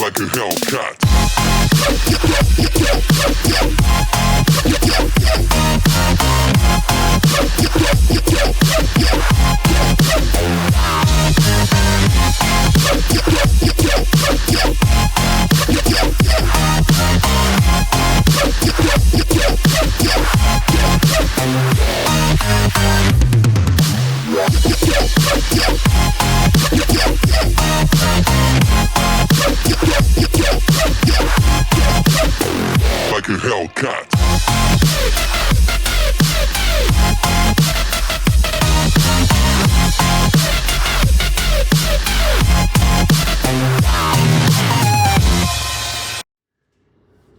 Like a Hellcat. Like a Hellcat.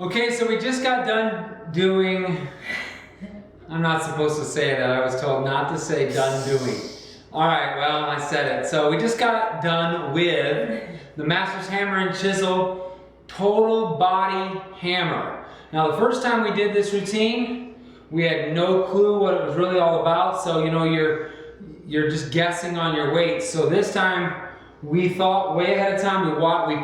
Okay, so we just got done doing, I'm not supposed to say that, I was told not to say done doing. Alright, well, I said it. So we just got done with the Master's Hammer and Chisel Total Body Hammer. Now the first time we did this routine, we had no clue what it was really all about, so you know, you're just guessing on your weights. So this time, we thought way ahead of time, we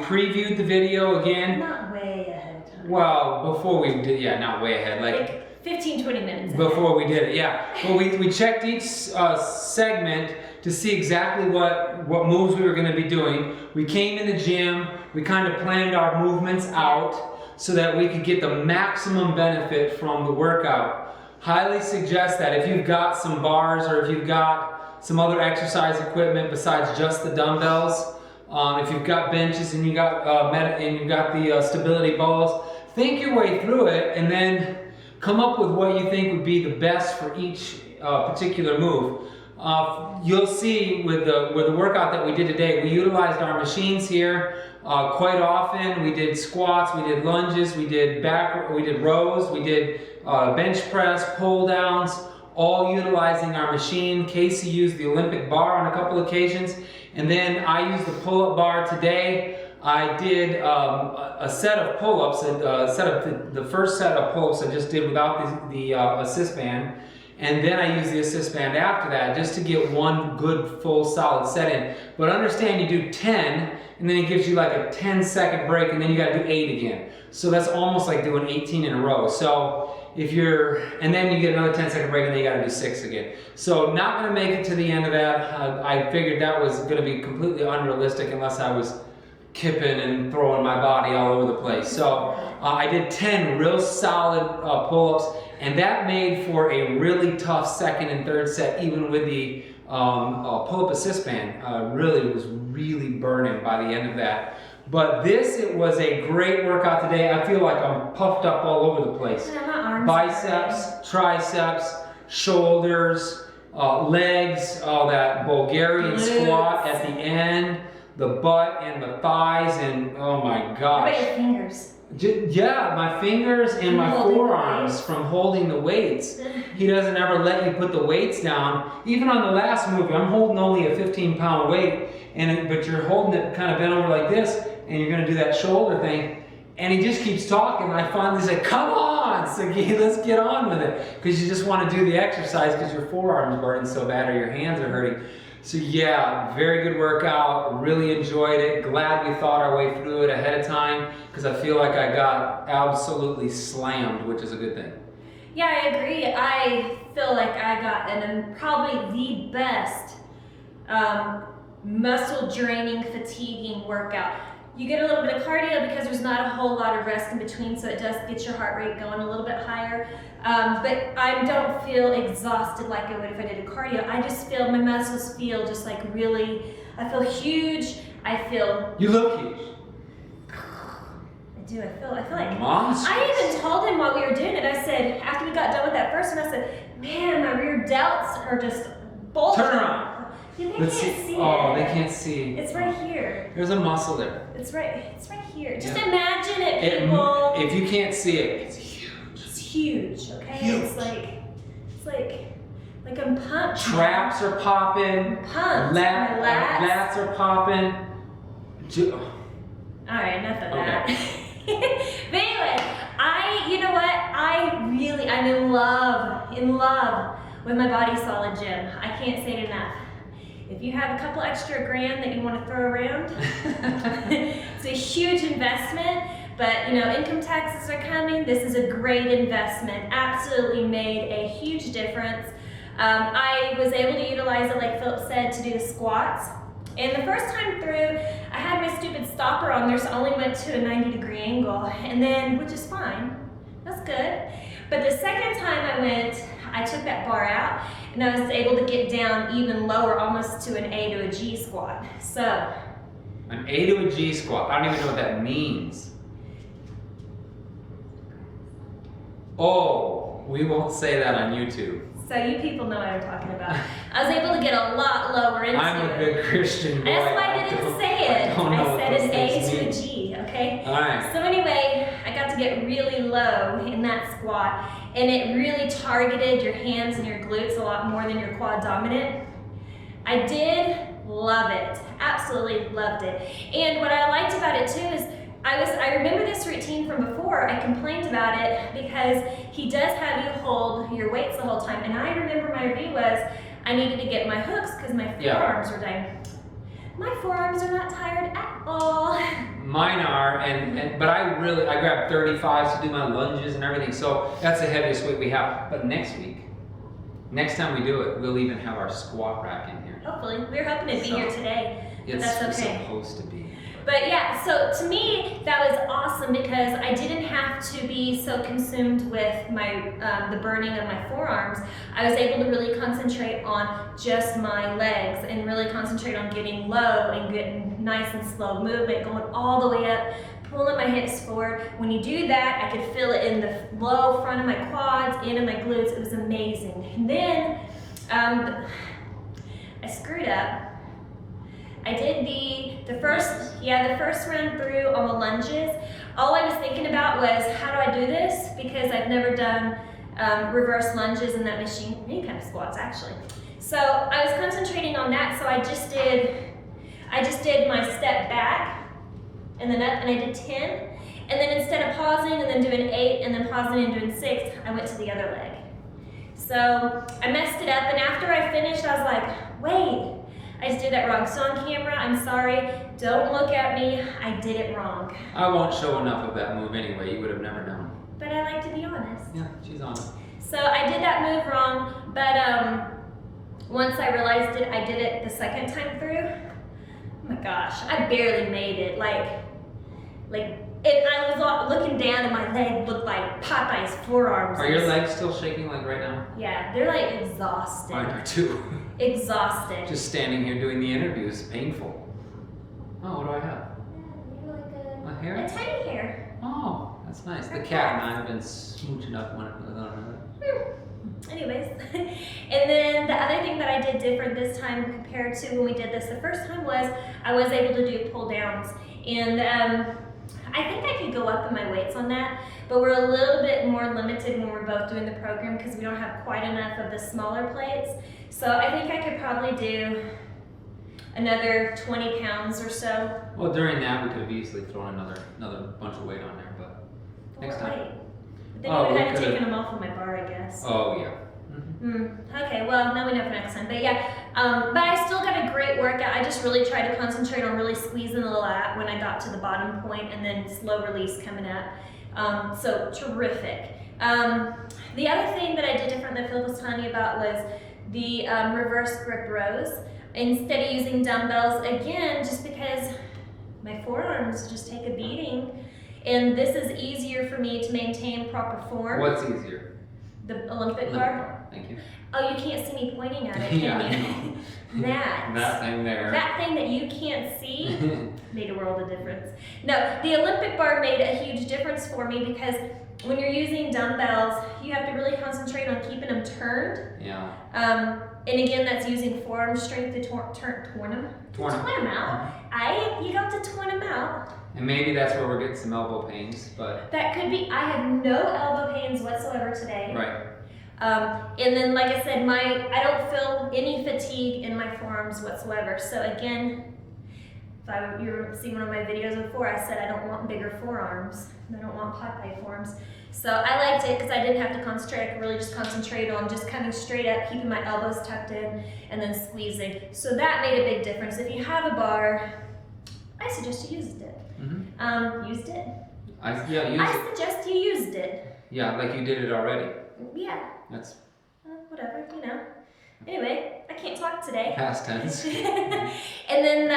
previewed the video again. Not way ahead of time. Well, before we did, yeah, not way ahead, like 15, 20 minutes before we did it, yeah. Well, we checked each segment to see exactly what moves we were going to be doing. We came in the gym, we kind of planned our movements out so that we could get the maximum benefit from the workout. Highly suggest that if you've got some bars or if you've got some other exercise equipment besides just the dumbbells, if you've got benches and you got the stability balls, think your way through it and then come up with what you think would be the best for each particular move. You'll see with the workout that we did today, we utilized our machines here quite often. We did squats, we did lunges, we did rows, we did bench press, pull downs, all utilizing our machine. Casey used the Olympic bar on a couple occasions, and then I used the pull-up bar today. I did a set of pull-ups, the first set of pull-ups I just did without the assist band. And then I use the assist band after that just to get one good full solid set in. But understand you do 10 and then it gives you like a 10-second break and then you gotta do 8 again. So that's almost like doing 18 in a row. So and then you get another 10-second break and then you gotta do 6 again. So not gonna make it to the end of that. I figured that was gonna be completely unrealistic unless I was kipping and throwing my body all over the place. So I did 10 real solid pull-ups, and that made for a really tough second and third set, even with the pull-up assist band. Really was really burning by the end of that. But it was a great workout today. I feel like I'm puffed up all over the place. Biceps, triceps, shoulders, legs, all that Bulgarian squat at the end, the butt and the thighs, and oh my gosh. What about your fingers? Yeah, my fingers and my forearms from holding the weights. He doesn't ever let you put the weights down. Even on the last move, I'm holding only a 15-pound weight, but you're holding it kind of bent over like this, and you're gonna do that shoulder thing, and he just keeps talking, and I finally say, come on, Sagi, let's get on with it. Because you just wanna do the exercise because your forearms are burning so bad or your hands are hurting. So yeah, very good workout, really enjoyed it. Glad we thought our way through it ahead of time because I feel like I got absolutely slammed, which is a good thing. Yeah, I agree. I feel like I got probably the best muscle draining, fatiguing workout. You get a little bit of cardio because there's not a whole lot of rest in between, so it does get your heart rate going a little bit higher. But I don't feel exhausted like I would if I did a cardio. I just feel, my muscles feel just like really, I feel huge. I feel... You look huge. do. I feel like monstrous. I even told him while we were doing it. I said after we got done with that first one, I said, "Man, my rear delts are just bulging." Turn around. Yeah, they Let's can't see. see Oh, it. they can't see. It's right here. There's a muscle there. It's right here. Just Yeah. imagine it, people. If you can't see it, it's huge. It's huge. Okay. Huge. It's like I'm pumped. Traps are popping. Pumped. My lats. Lats are popping. All right, enough of that. But anyway, you know what? I'm in love with my Body Solid gym. I can't say it enough. If you have a couple extra grand that you want to throw around, it's a huge investment. But income taxes are coming. This is a great investment. Absolutely made a huge difference. I was able to utilize it, like Phillip said, to do the squats. And the first time through, I had my stupid stopper on there, so I only went to a 90-degree angle, and then, which is fine. That's good. But the second time I went, I took that bar out, and I was able to get down even lower, almost to an A to a G squat. So. An A to a G squat. I don't even know what that means. Oh, we won't say that on YouTube. So you people know what I'm talking about. I was able to get a lot lower into it. I'm a good Christian boy. That's why I didn't say it. I said an A to a G, okay? All right. So anyway, I got to get really low in that squat, and it really targeted your hands and your glutes a lot more than your quad dominant. I did love it. Absolutely loved it. And what I liked about it too is I remember this routine from before. I complained about it because he does have you hold your weights the whole time. And I remember my review was I needed to get my hooks because my forearms were dying. My forearms are not tired at all. Mine are, but I grabbed 35s to do my lunges and everything. So that's the heaviest weight we have. But next time we do it, we'll even have our squat rack in here. Hopefully. We were hoping to be here today, but It's that's okay. supposed to be. But yeah, so to me, that was awesome because I didn't have to be so consumed with my the burning of my forearms. I was able to really concentrate on just my legs and really concentrate on getting low and getting nice and slow movement, going all the way up, pulling my hips forward. When you do that, I could feel it in the low front of my quads and in my glutes. It was amazing. And then I screwed up. I did the first run through on the lunges. All I was thinking about was, how do I do this? Because I've never done reverse lunges in that machine, any kind of squats actually. So I was concentrating on that. So I just did my step back and then up, and I did 10. And then instead of pausing and then doing 8 and then pausing and doing 6, I went to the other leg. So I messed it up, and after I finished, I was like, wait. I just did that wrong. So on camera, I'm sorry. Don't look at me. I did it wrong. I won't show enough of that move anyway. You would have never known. But I like to be honest. Yeah, she's honest. So I did that move wrong, but once I realized it, I did it the second time through. Oh my gosh, I barely made it. I was looking down and my leg looked like Popeye's forearms. Are your legs still shaking like right now? Yeah, they're like exhausted. Mine are too. Exhausted. Just standing here doing the interview is painful. Oh, what do I have? You're like A hair? a tiny hair. Oh, that's nice. The cat and I have been smooching up one another. Anyways, and then the other thing that I did different this time compared to when we did this the first time was I was able to do pull downs, and I think I could go up in my weights on that, but we're a little bit more limited when we're both doing the program because we don't have quite enough of the smaller plates. So I think I could probably do another 20 pounds or so. Well, during that we could have easily thrown another bunch of weight on there, but next time. Wait. Then you would have had to take them off of my bar, I guess. Oh yeah. Okay, well, now we know for next time. But yeah, but I still got a great workout. I just really tried to concentrate on really squeezing the lat when I got to the bottom point and then slow release coming up. So terrific. The other thing that I did different that Phil was telling you about was the reverse grip rows. Instead of using dumbbells, again, just because my forearms just take a beating, and this is easier for me to maintain proper form. What's easier? The Olympic bar? Thank you. Oh, you can't see me pointing at it, Yeah, can you? that thing there. That thing that you can't see made a world of difference. No, the Olympic bar made a huge difference for me because when you're using dumbbells, you have to really concentrate on keeping them turned. Yeah. And again, that's using forearm strength to torn them out. You got to torn them out. And maybe that's where we're getting some elbow pains, but. That could be. I have no elbow pains whatsoever today. Right. And then, like I said, I don't feel any fatigue in my forearms whatsoever. So again, if you were seeing one of my videos before, I said I don't want bigger forearms. I don't want Popeye forearms. So I liked it because I didn't have to concentrate. I could really just concentrate on just coming straight up, keeping my elbows tucked in, and then squeezing. So that made a big difference. If you have a bar, I suggest you used it. Mm-hmm. Used it? I suggest you used it. Yeah, like you did it already. Yeah. That's whatever, you know. Anyway, I can't talk today. past tense. And then,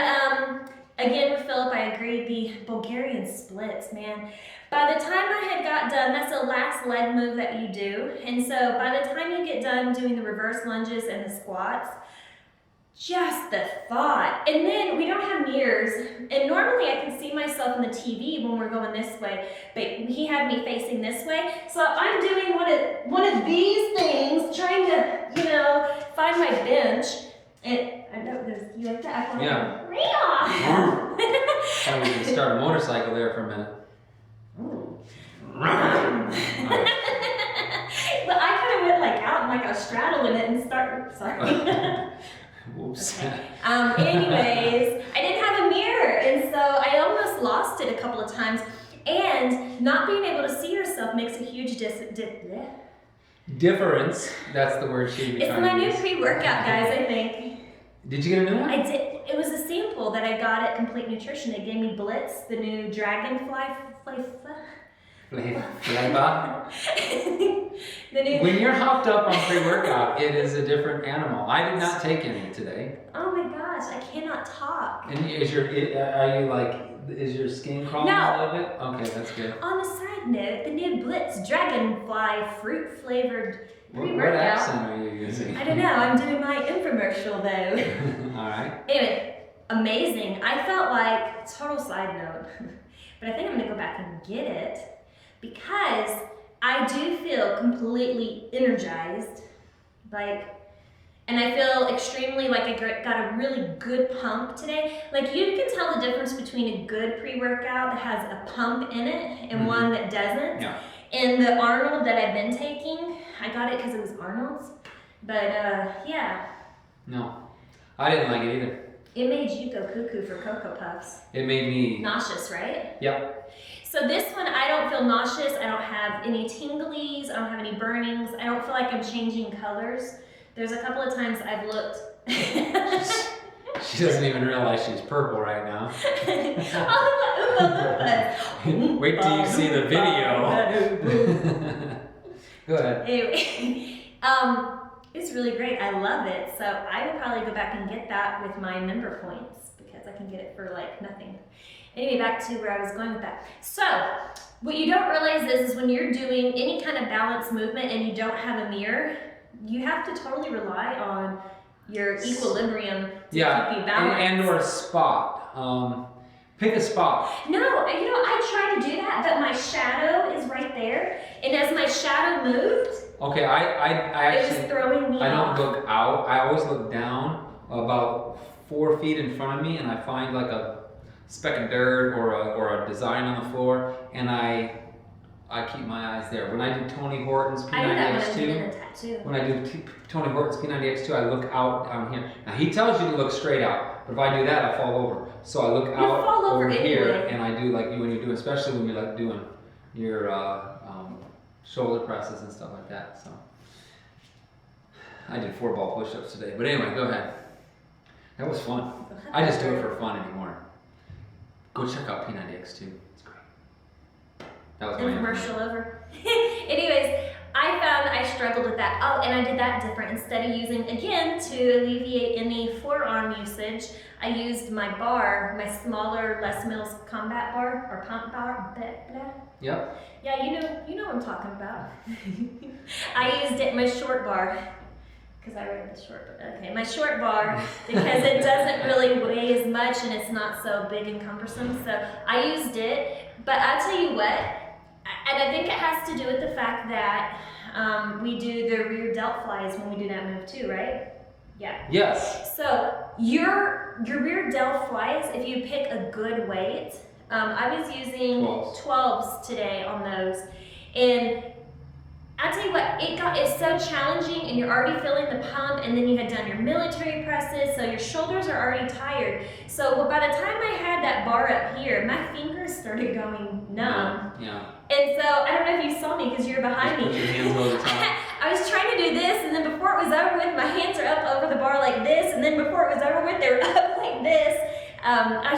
again with Phillip, I agree, the Bulgarian splits, man. By the time I had got done, that's the last leg move that you do. And so by the time you get done doing the reverse lunges and the squats, just the thought. And then we don't have mirrors. And normally I can see myself in the TV when we're going this way, but he had me facing this way. So I'm doing one of these things, trying to, find my bench. And I know you like that. Yeah. Yeah. I was going to start a motorcycle there for a minute. But I kind of went out and I was straddling it and sorry. Whoops. Okay. Anyways, I didn't have a mirror, and so I almost lost it a couple of times. And not being able to see yourself makes a huge Difference. That's the word she'd be It's trying my to new use. pre-workout, guys, I think. Did you get a new one? I did. It was a sample that I got at Complete Nutrition. They gave me Blitz, the new dragonfly Flavor. the new. When you're hopped up on pre-workout, it is a different animal. I did not take any today. Oh my gosh, I cannot talk. And is your skin crawling a little bit? Okay, that's good. On a side note, the new Blitz dragonfly fruit flavored pre-workout. What accent are you using? I don't know. I'm doing my infomercial though. All right. Anyway, amazing. I felt like, total side note, but I think I'm gonna go back and get it because I do feel completely energized, and I feel extremely like I got a really good pump today. Like you can tell the difference between a good pre-workout that has a pump in it and one that doesn't. Yeah. And the Arnold that I've been taking, I got it because it was Arnold's, but yeah. No, I didn't like it either. It made you go cuckoo for Cocoa Puffs. It made me Nauseous, right? Yep. So this one, I don't feel nauseous. I don't have any tinglies. I don't have any burnings. I don't feel like I'm changing colors. There's a couple of times I've looked. She doesn't even realize she's purple right now. Wait till you see the video. Go ahead. Anyway, it's really great. I love it. So I will probably go back and get that with my member points because I can get it for like nothing. Anyway, back to where I was going with that. So what you don't realize is when you're doing any kind of balance movement and you don't have a mirror, you have to totally rely on your equilibrium to keep you balanced. and or a spot. Pick a spot. No, I tried to do that, but my shadow is right there. And as my shadow moved, Okay, I actually, it was throwing me I off. don't look out. I always look down about 4 feet in front of me, and I find like a speck of dirt or a design on the floor, and I keep my eyes there. When I do Tony Horton's I do that when I'm P90X2, doing a tattoo. when I do Tony Horton's P90X2, I look out down here. Now he tells you to look straight out, but if I do that, I fall over. So I look out fall over here, anyway. and I do like when you do, especially when you're like doing your shoulder presses and stuff like that. So I did 4 ball push-ups today. But anyway, go ahead. That was fun. I just do it for fun anymore. Go check out P90X2. It's great. That was my commercial over. Anyways, I found I struggled with that. Oh, and I did that different. Instead of using, again, to alleviate any forearm usage, I used my bar, my smaller Les Mills combat bar or pump bar. Blah, blah. Yep. Yeah, you know what I'm talking about. I used it, my short bar, because I read the short bar. Okay, my short bar, because it doesn't really weigh as much and it's not so big and cumbersome. So I used it, but I'll tell you what, and I think it has to do with the fact that we do the rear delt flies when we do that move too, right? Yeah. Yes. So your rear delt flies, if you pick a good weight, I was using 12s today on those, and I'll tell you what, it's so challenging, and you're already feeling the pump, and then you had done your military presses, so your shoulders are already tired. So by the time I had that bar up here, my fingers started going numb. Yeah. And so I don't know if you saw me because you're behind me. Put your hands over the top. I was trying to do this, and then before it was over with, my hands are up over the bar like this, and then before it was over with, they were up like this. I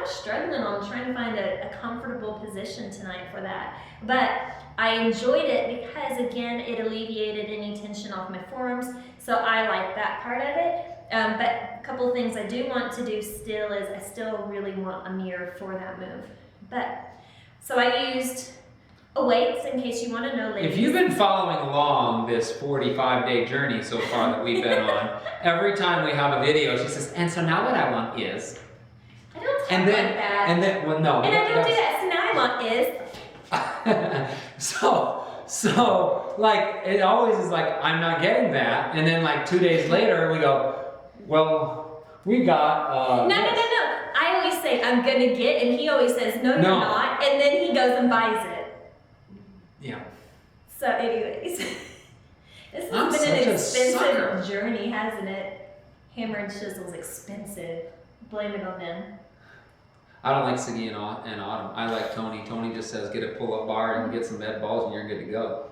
was struggling on trying to find a comfortable position tonight for that. But I enjoyed it because, again, it alleviated any tension off my forearms, so I like that part of it. But a couple of things I do want to do still is I still really want a mirror for that move. But, so I used weights in case you want to know, ladies. If you've been following along this 45-day journey so far that we've been on, every time we have a video, she says, and so now what I want is... I don't talk like that. And then, well, no. And I don't do that, so now I want is... so like it always is like I'm not getting that, and then like 2 days later we go, well, we got No. I always say I'm gonna get, and he always says no, you're not, and then he goes and buys it. Yeah. So anyways, this has been an expensive journey, hasn't it? Hammer and Chisel's expensive. Blame it on them. I don't like Siggy and Autumn. I like Tony. Tony just says get a pull-up bar and get some med balls and you're good to go.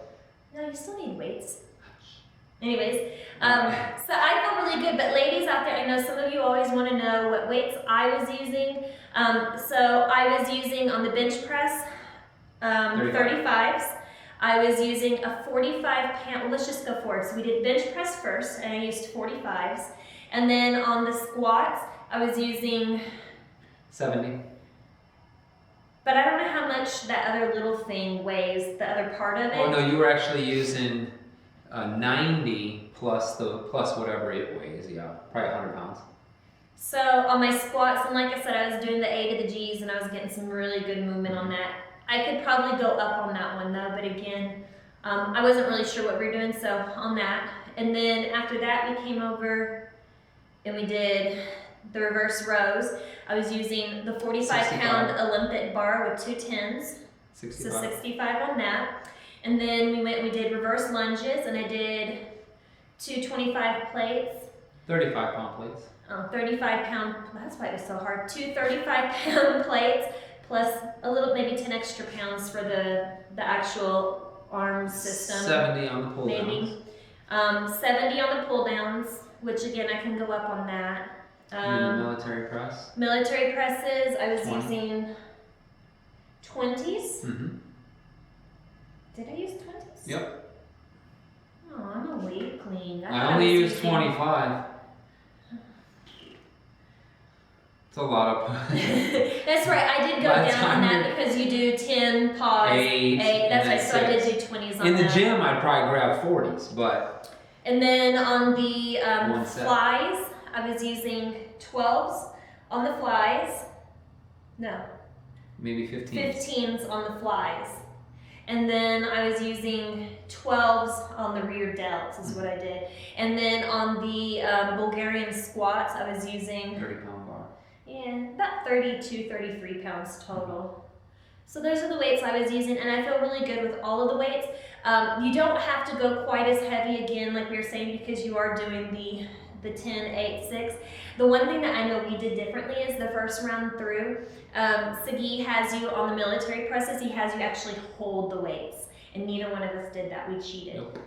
No, you still need weights. Anyways, so I feel really good, but ladies out there, I know some of you always want to know what weights I was using. So I was using on the bench press 35s. I was using a 45-pound, well, let's just go forward. So we did bench press first, and I used 45s. And then on the squats, I was using 70. But I don't know how much that other little thing weighs, the other part of it. Oh no, you were actually using 90 plus whatever it weighs. Yeah, probably 100 pounds. So on my squats, and like I said, I was doing the A to the G's, and I was getting some really good movement on that. I could probably go up on that one though, but again, I wasn't really sure what we were doing, so on that. And then after that, we came over and we did the reverse rows. I was using the 45-pound Olympic bar with 2 10s, 65. so 65 on that. And then we went and we did reverse lunges, and I did 2 25 plates. 35-pound plates. 35-pound, that's why it was so hard. 2 35-pound plates, plus a little, maybe 10 extra pounds for the actual arm system. 70 on the pull maybe. downs. 70 on the pull downs, which again, I can go up on that. And the military press. Military presses, I was 20. using 20s. Mm-hmm. Did I use 20s? Yep. Oh, I'm a weakling. I only used 25. It's a lot of. That's right, I did go down on that because you do 10, pause, 8. That's right, so I did do 20s on In the that. gym, I'd probably grab 40s, but. And then on the flies, I was using 12s on the flies. No. Maybe 15s. 15s on the flies. And then I was using 12s on the rear delts is what I did. And then on the Bulgarian squats, I was using 30-pound bar. Yeah, about 32, 33 pounds total. So those are the weights I was using, and I feel really good with all of the weights. You don't have to go quite as heavy again, like we were saying, because you are doing the 10, 8, 6. The one thing that I know we did differently is the first round through, Sagi has you on the military presses, he has you actually hold the weights, and neither one of us did that. We cheated. Nope.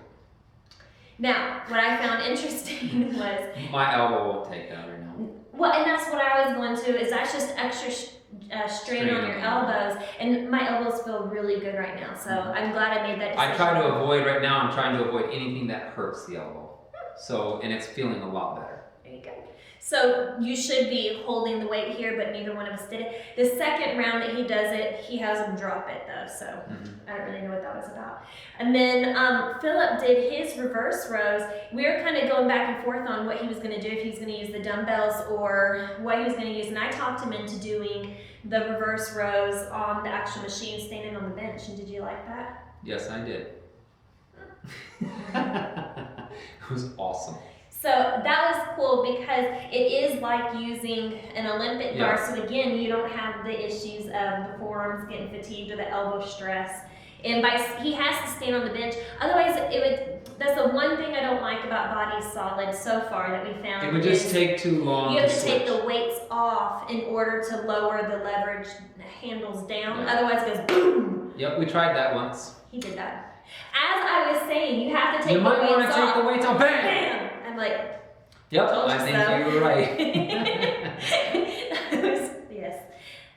Now, what I found interesting was my elbow won't take that right now. well, and that's what I was going to, is that's just strain on your elbows, and my elbows feel really good right now. So I'm glad I made that decision. I try to avoid right now. I'm trying to avoid anything that hurts the elbow. So, and it's feeling a lot better. There you go. So you should be holding the weight here, but neither one of us did it. The second round that he does it, he has him drop it though, so I don't really know what that was about. And then Phillip did his reverse rows. We were kind of going back and forth on what he was going to do, if he was going to use the dumbbells or what he was going to use. And I talked him into doing the reverse rows on the actual machine, standing on the bench. And did you like that? Yes, I did. It was awesome. So that was cool because it is like using an Olympic bar. So again, you don't have the issues of the forearms getting fatigued or the elbow stress. And he has to stand on the bench. Otherwise, that's the one thing I don't like about Body Solid so far that we found. It would just take too long. You have to take the weights off in order to lower the leverage handles down. Yeah. Otherwise, it goes boom. Yep, we tried that once. He did that. As I was saying, you have to take You might want to take the weights off. Bam! Bam! I'm like, yep, I think you were right. yes.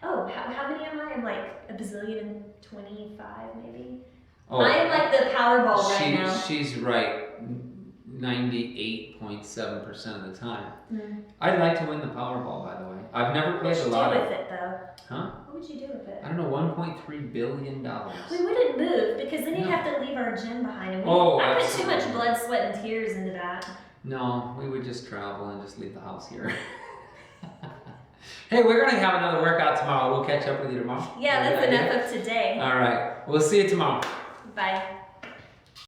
Oh, how many am I? I'm like a bazillion and 25 maybe. Oh, I am like the Powerball right now. She's right 98.7% of the time. I'd like to win the Powerball, by the way. I've never played a lot. What would you do with it though? Huh? What would you do with it? I don't know, $1.3 billion. We wouldn't move because then you'd have to leave our gym behind. And I put too much blood, sweat, and tears into that. No, we would just travel and just leave the house here. Hey, we're going to have another workout tomorrow. We'll catch up with you tomorrow. Yeah, that's enough of today. All right. We'll see you tomorrow. Bye.